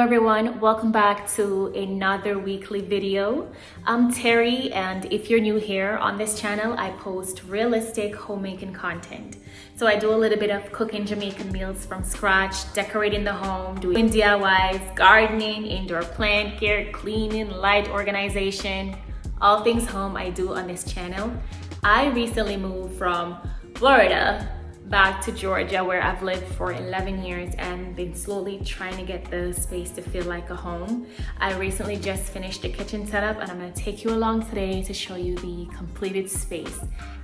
everyone, welcome back to another weekly video. I'm Terry, and if you're new here on this channel, I post realistic homemaking content. So I do a little bit of cooking Jamaican meals from scratch, decorating the home, doing DIYs, gardening, indoor plant care, cleaning, light organization, all things home I do on this channel. I recently moved from Florida back to Georgia, where I've lived for 11 years and been slowly trying to get the space to feel like a home. I recently just finished the kitchen setup, and I'm going to take you along today to show you the completed space.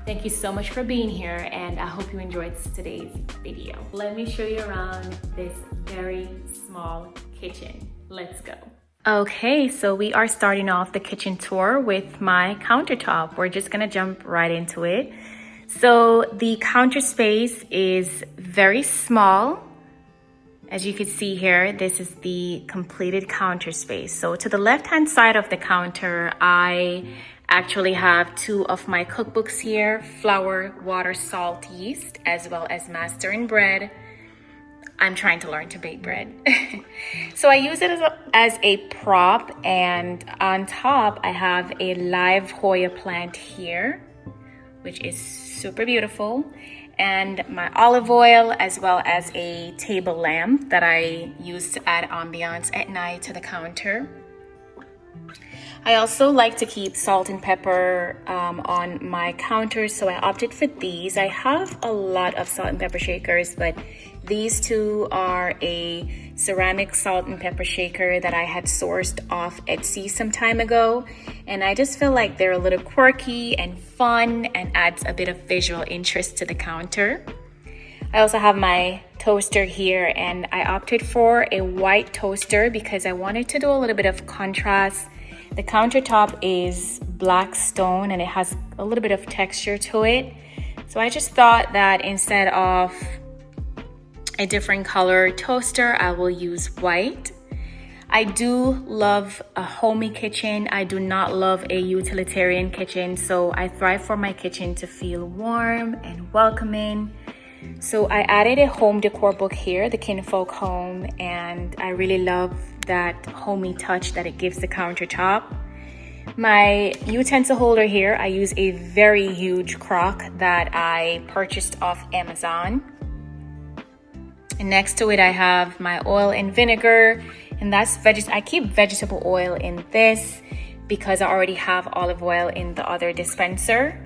Thank you so much for being here, and I hope you enjoyed today's video. Let me show you around this very small kitchen. Let's go. Okay, so we are starting off the kitchen tour with my countertop. We're just gonna jump right into it. So the counter space is very small. As you can see here, this is the completed counter space. So to the left-hand side of the counter, I actually have two of my cookbooks here: flour, water, salt, yeast, as well as mastering bread. I'm trying to learn to bake bread. So I use it as a prop, and on top I have a live Hoya plant here, which is super beautiful, and my olive oil, as well as a table lamp that I use to add ambiance at night to the counter. I also like to keep salt and pepper on my counters, so I opted for these. I have a lot of salt and pepper shakers, but these two are a ceramic salt and pepper shaker that I had sourced off Etsy some time ago, and I just feel like they're a little quirky and fun and adds a bit of visual interest to the counter. I also have my toaster here, and I opted for a white toaster because I wanted to do a little bit of contrast. The countertop is black stone and it has a little bit of texture to it. So I just thought that instead of a different color toaster, I will use white. I do love a homey kitchen. I do not love a utilitarian kitchen. So I thrive for my kitchen to feel warm and welcoming. So I added a home decor book here, the Kinfolk Home, and I really love that homey touch that it gives the countertop. My utensil holder here, I use a very huge crock that I purchased off Amazon. And next to it, I have my oil and vinegar, and that's I keep vegetable oil in this because I already have olive oil in the other dispenser.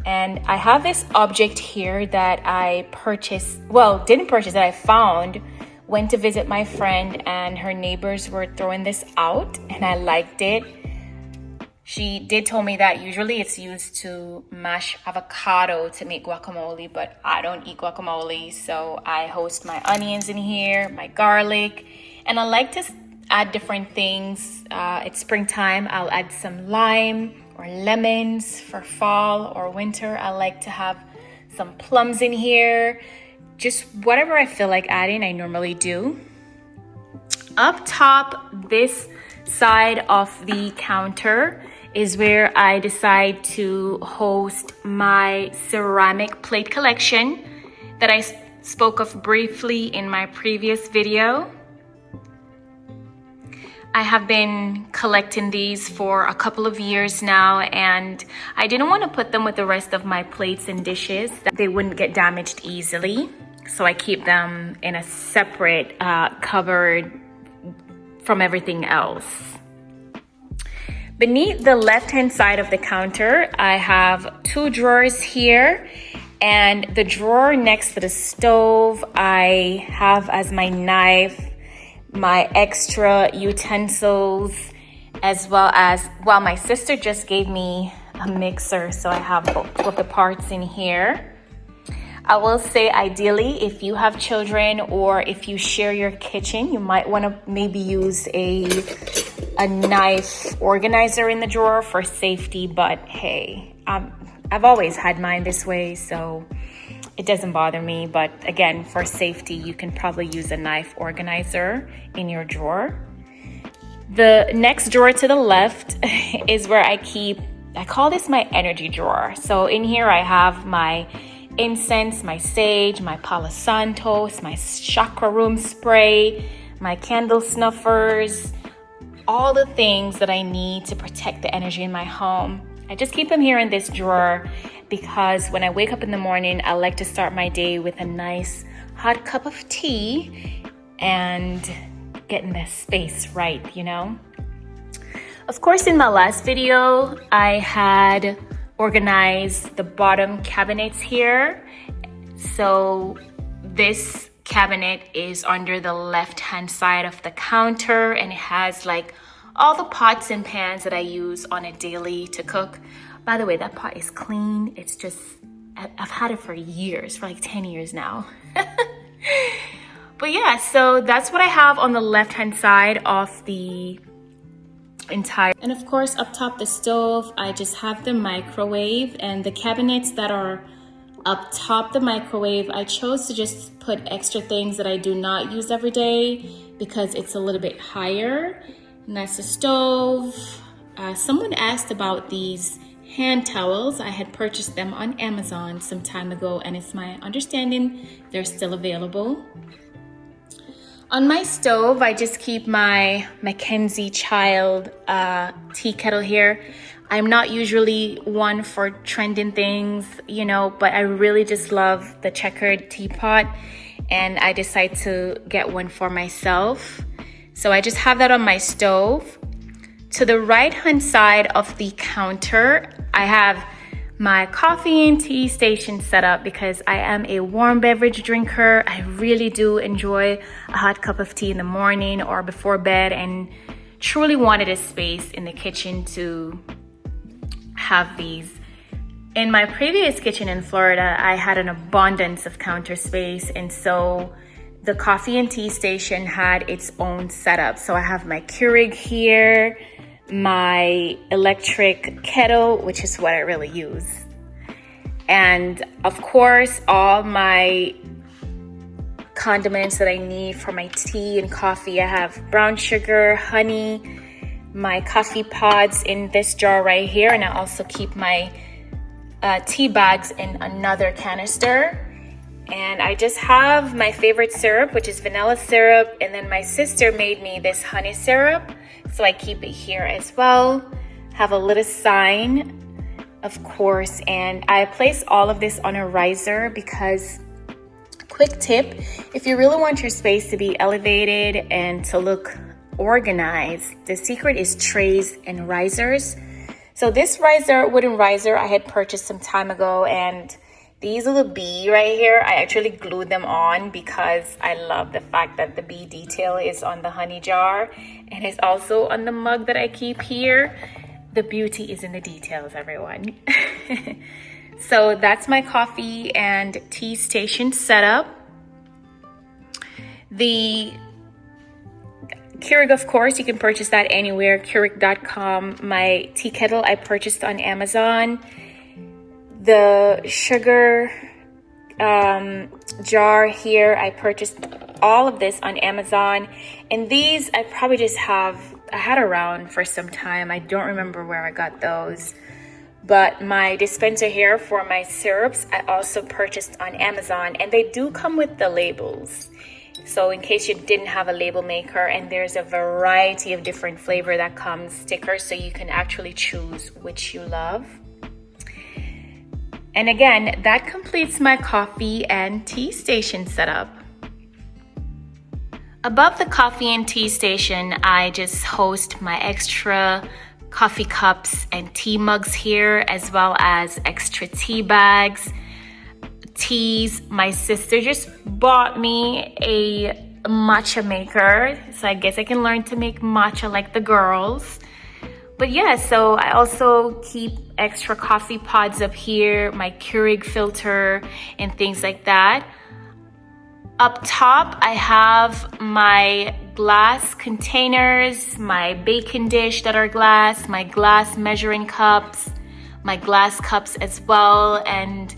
And I have this object here that I purchased, well, didn't purchase, that I found. Went to visit my friend and her neighbors were throwing this out, and I liked it. She did tell me that usually it's used to mash avocado to make guacamole, but I don't eat guacamole, so I host my onions in here, my garlic, and I like to add different things. It's springtime, I'll add some lime or lemons. For fall or winter, I like to have some plums in here. Just whatever I feel like adding, I normally do. Up top, this side of the counter is where I decide to host my ceramic plate collection that I spoke of briefly in my previous video. I have been collecting these for a couple of years now, and I didn't want to put them with the rest of my plates and dishes. They wouldn't get damaged easily, so I keep them in a separate cupboard from everything else. Beneath the left-hand side of the counter, I have two drawers here, and the drawer next to the stove, I have as my knife, my extra utensils, as well as, well, my sister just gave me a mixer, so I have both of the parts in here. I will say, ideally, if you have children or if you share your kitchen, you might want to maybe use a knife organizer in the drawer for safety, but hey, I've always had mine this way, so it doesn't bother me. But again, for safety, you can probably use a knife organizer in your drawer. The next drawer to the left is where I call this my energy drawer. So in here I have my incense, my sage, my Palo Santos, my chakra room spray, my candle snuffers, all the things that I need to protect the energy in my home. I just keep them here in this drawer because when I wake up in the morning, I like to start my day with a nice hot cup of tea and getting the space right, you know? Of course, in my last video, I had organized the bottom cabinets here. So this cabinet is under the left-hand side of the counter, and it has like all the pots and pans that I use on a daily to cook. By the way, that pot is clean. It's just, I've had it for years, for like 10 years now. But yeah, so that's what I have on the left-hand side of the entire. And of course, up top the stove, I just have the microwave, and the cabinets that are up top the microwave, I chose to just put extra things that I do not use every day because it's a little bit higher. And that's the stove. Someone asked about these hand towels. I had purchased them on Amazon some time ago, and it's my understanding they're still available. On my stove, I just keep my Mackenzie Child tea kettle here. I'm not usually one for trending things, you know, but I really just love the checkered teapot, and I decided to get one for myself. So I just have that on my stove. To the right-hand side of the counter, I have my coffee and tea station set up because I am a warm beverage drinker. I really do enjoy a hot cup of tea in the morning or before bed, and truly wanted a space in the kitchen to have these. In my previous kitchen in Florida, I had an abundance of counter space, and so the coffee and tea station had its own setup. So I have my Keurig here, my electric kettle, which is what I really use, and of course all my condiments that I need for my tea and coffee. I have brown sugar, honey, my coffee pods in this jar right here, and I also keep my tea bags in another canister. And I just have my favorite syrup, which is vanilla syrup, and then my sister made me this honey syrup, so I keep it here as well. Have a little sign, of course, and I place all of this on a riser because, quick tip, if you really want your space to be elevated and to look organized, the secret is trays and risers. So this riser, wooden riser, I had purchased some time ago, and these little bee right here, I actually glued them on because I love the fact that the bee detail is on the honey jar, and it's also on the mug that I keep here. The beauty is in the details, everyone. So that's my coffee and tea station setup. The Keurig, of course, you can purchase that anywhere, Keurig.com. My tea kettle I purchased on Amazon. The sugar jar here, I purchased all of this on Amazon. And these I probably just I had around for some time. I don't remember where I got those. But my dispenser here for my syrups, I also purchased on Amazon. And they do come with the labels. So in case you didn't have a label maker, and there's a variety of different flavor that comes, stickers, so you can actually choose which you love. And again, that completes my coffee and tea station setup. Above the coffee and tea station, I just host my extra coffee cups and tea mugs here, as well as extra tea bags, teas. My sister just bought me a matcha maker, so I guess I can learn to make matcha like the girls. But yeah, so I also keep extra coffee pods up here, my Keurig filter and things like that. Up top, I have my glass containers, my baking dish that are glass, my glass measuring cups, my glass cups as well, and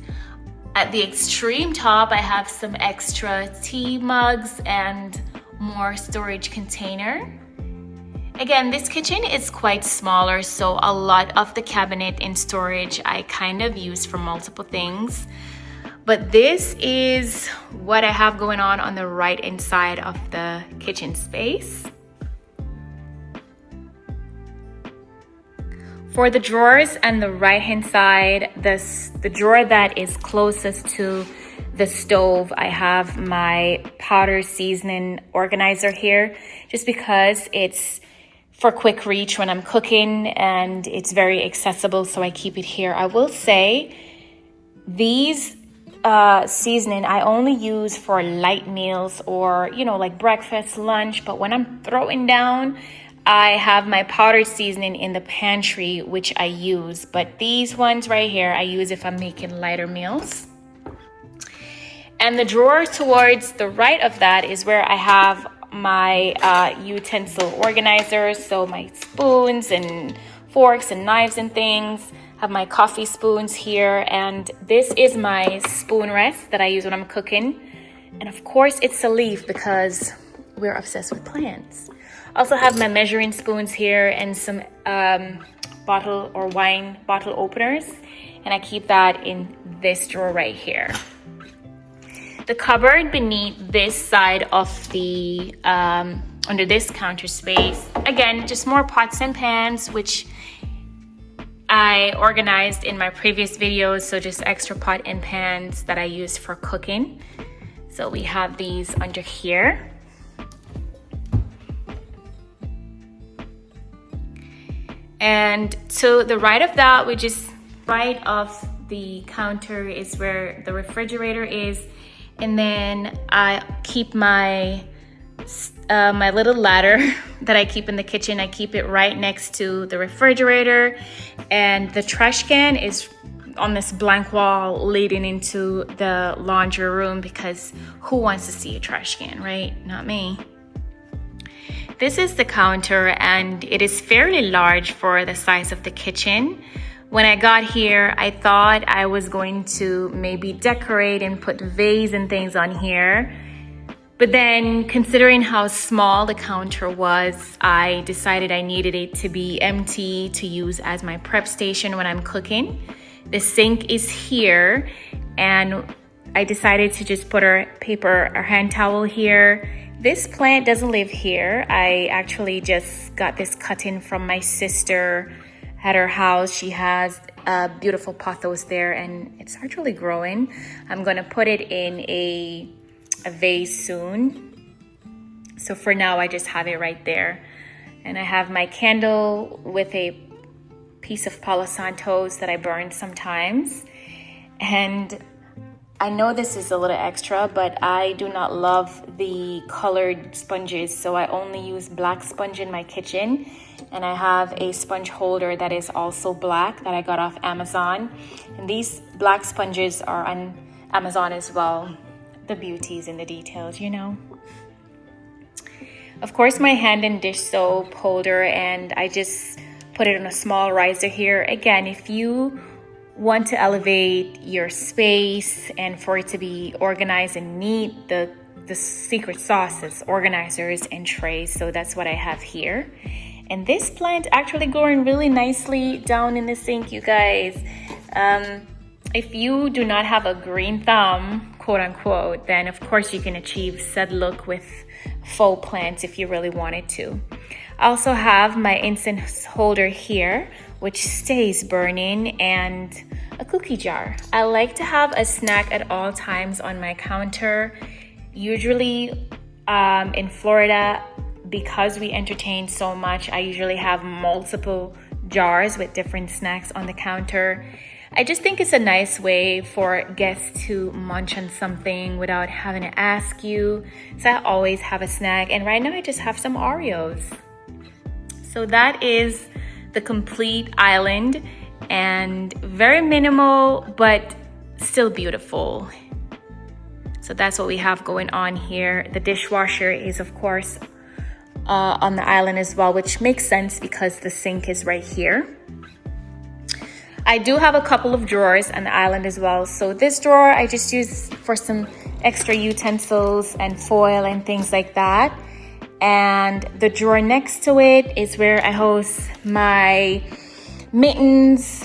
at the extreme top, I have some extra tea mugs and more storage container. Again, this kitchen is quite smaller, so a lot of the cabinet and storage I kind of use for multiple things. But this is what I have going on the right hand side of the kitchen space. For the drawers on the right hand side, the drawer that is closest to the stove, I have my powder seasoning organizer here, just because it's for quick reach when I'm cooking and it's very accessible, so I keep it here. I will say these seasoning I only use for light meals or, you know, like breakfast, lunch, but when I'm throwing down, I have my powdered seasoning in the pantry, which I use, but these ones right here, I use if I'm making lighter meals. And the drawer towards the right of that is where I have my utensil organizers, so my spoons and forks and knives and things. Have my coffee spoons here, and this is my spoon rest that I use when I'm cooking. And of course it's a leaf because we're obsessed with plants. Also have my measuring spoons here and some bottle or wine bottle openers, and I keep that in this drawer right here. The cupboard beneath this side of the under this counter space, again, just more pots and pans, which I organized in my previous videos, so just extra pot and pans that I use for cooking. So we have these under here. And to the right of that, which is right off the counter, is where the refrigerator is. And then I keep my my little ladder that I keep in the kitchen. I keep it right next to the refrigerator, and the trash can is on this blank wall leading into the laundry room, because who wants to see a trash can, right? Not me. This is the counter, and it is fairly large for the size of the kitchen. When I got here, I thought I was going to maybe decorate and put vase and things on here. But then, considering how small the counter was, I decided I needed it to be empty to use as my prep station when I'm cooking. The sink is here, and I decided to just put a hand towel here. This plant doesn't live here. I actually just got this cut-in from my sister at her house. She has a beautiful pothos there, and it's actually growing. I'm gonna put it in a vase soon. So for now, I just have it right there. And I have my candle with a piece of Palo Santos that I burn sometimes. And I know this is a little extra, but I do not love the colored sponges, so I only use black sponge in my kitchen. And I have a sponge holder that is also black that I got off Amazon. And these black sponges are on Amazon as well. The beauties in the details, you know. Of course, my hand and dish soap holder, and I just put it on a small riser here. Again, if you want to elevate your space and for it to be organized and neat, the secret sauce is organizers and trays. So that's what I have here. And this plant actually growing really nicely down in the sink, you guys. If you do not have a green thumb, quote unquote, then of course you can achieve said look with faux plants if you really wanted to. I also have my incense holder here, which stays burning, and a cookie jar. I like to have a snack at all times on my counter. Usually in Florida, because we entertain so much, I usually have multiple jars with different snacks on the counter. I just think it's a nice way for guests to munch on something without having to ask you. So I always have a snack, and right now I just have some Oreos. So that is the complete island, and very minimal but still beautiful. So that's what we have going on here. The dishwasher is of course on the island as well, which makes sense because the sink is right here. I do have a couple of drawers on the island as well. So this drawer I just use for some extra utensils and foil and things like that. And the drawer next to it is where I host my mittens,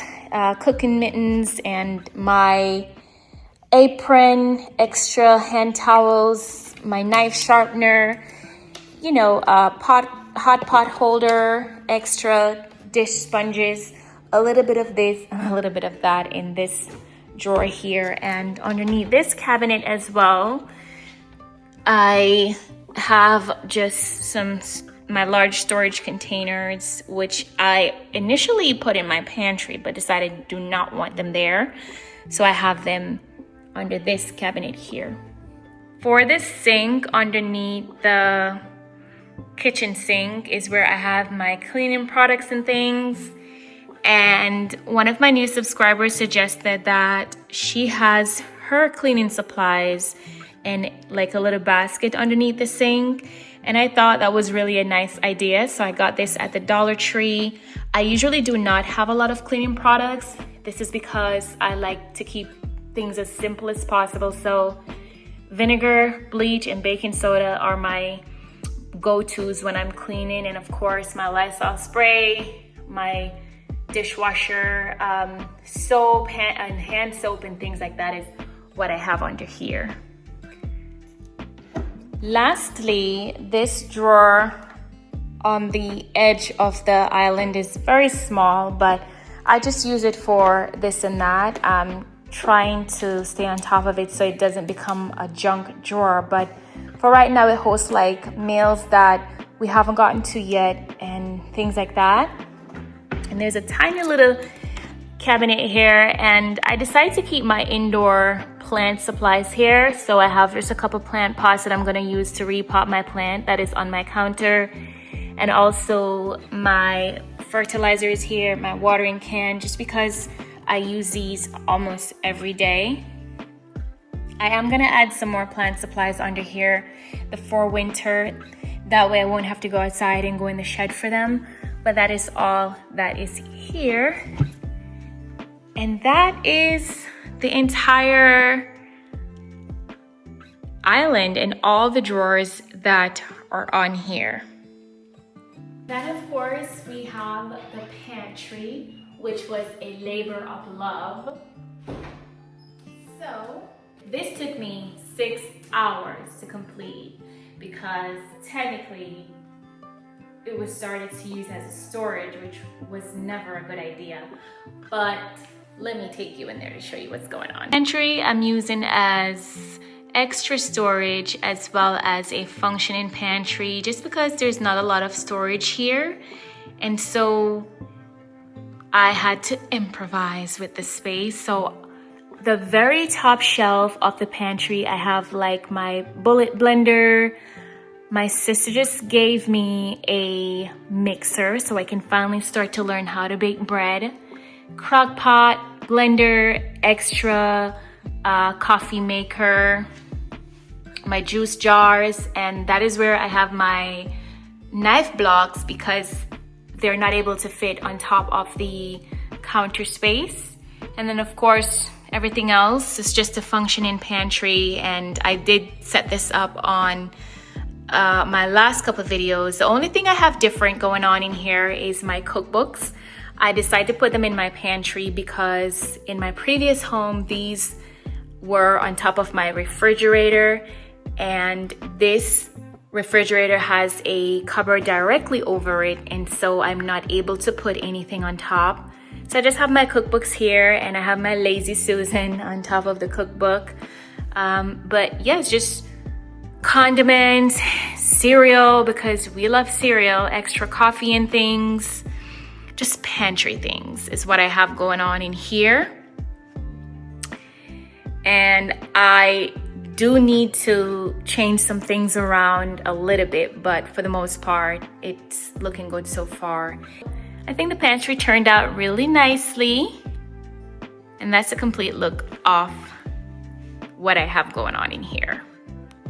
cooking mittens, and my apron, extra hand towels, my knife sharpener, you know, hot pot holder, extra dish sponges, a little bit of this, a little bit of that in this drawer here. And underneath this cabinet as well, I have just my large storage containers, which I initially put in my pantry, but decided do not want them there. So I have them under this cabinet here. For this sink, underneath the kitchen sink is where I have my cleaning products and things. And one of my new subscribers suggested that she has her cleaning supplies in like a little basket underneath the sink. And I thought that was really a nice idea. So I got this at the Dollar Tree. I usually do not have a lot of cleaning products. This is because I like to keep things as simple as possible. So vinegar, bleach, and baking soda are my go-tos when I'm cleaning. And of course, my Lysol spray, my dishwasher, soap, and hand soap and things like that is what I have under here. Lastly, this drawer on the edge of the island is very small, but I just use it for this and that. I'm trying to stay on top of it so it doesn't become a junk drawer, but for right now it hosts like mails that we haven't gotten to yet and things like that. And there's a tiny little cabinet here, and I decided to keep my indoor plant supplies here. So I have just a couple plant pots that I'm going to use to repot my plant that is on my counter, and also my fertilizers here, my watering can, just because I use these almost every day. I am going to add some more plant supplies under here for winter. That way I won't have to go outside and go in the shed for them. But that is all that is here. And that is the entire island and all the drawers that are on here. Then of course we have the pantry, which was a labor of love. So this took me 6 hours to complete because technically it was started to use as a storage, which was never a good idea. But let me take you in there to show you what's going on. Pantry I'm using as extra storage as well as a functioning pantry, just because there's not a lot of storage here. And so I had to improvise with the space. So the very top shelf of the pantry, I have like my bullet blender. My sister just gave me a mixer so I can finally start to learn how to bake bread. Crock pot, blender, extra coffee maker, my juice jars, and that is where I have my knife blocks because they're not able to fit on top of the counter space. And then of course, everything else is just a functioning pantry, and I did set this up on my last couple of videos. The only thing I have different going on in here is my cookbooks. I decided to put them in my pantry because in my previous home, these were on top of my refrigerator, and this refrigerator has a cupboard directly over it, and so I'm not able to put anything on top. So I just have my cookbooks here, and I have my Lazy Susan on top of the cookbook. But yeah, it's just condiments, cereal, because we love cereal, extra coffee and things, just pantry things is what I have going on in here. And I do need to change some things around a little bit, but for the most part, it's looking good so far. I think the pantry turned out really nicely, and that's a complete look of what I have going on in here.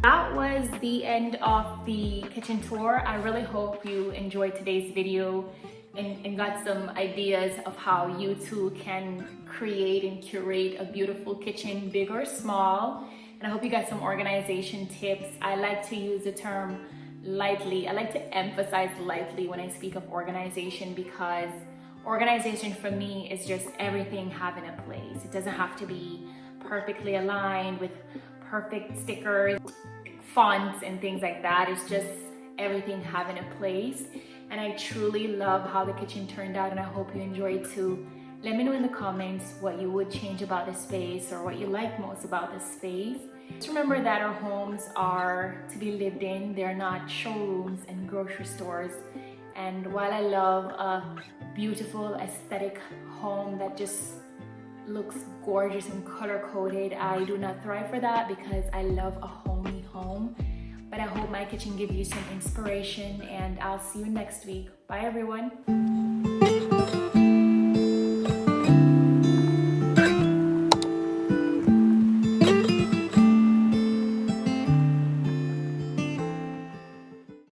That was the end of the kitchen tour. I really hope you enjoyed today's video and got some ideas of how you too can create and curate a beautiful kitchen, big or small. And I hope you got some organization tips. I like to use the term lightly. I like to emphasize lightly when I speak of organization, because organization for me is just everything having a place. It doesn't have to be perfectly aligned with perfect stickers, fonts and things like that. It's just everything having a place, and I truly love how the kitchen turned out, and I hope you enjoy it too. Let me know in the comments what you would change about the space or what you like most about the space. Just remember that our homes are to be lived in. They're not showrooms and grocery stores. And while I love a beautiful aesthetic home that just looks gorgeous and color-coded, I do not thrive for that because I love a homey home. But I hope my kitchen gives you some inspiration, and I'll see you next week. Bye everyone.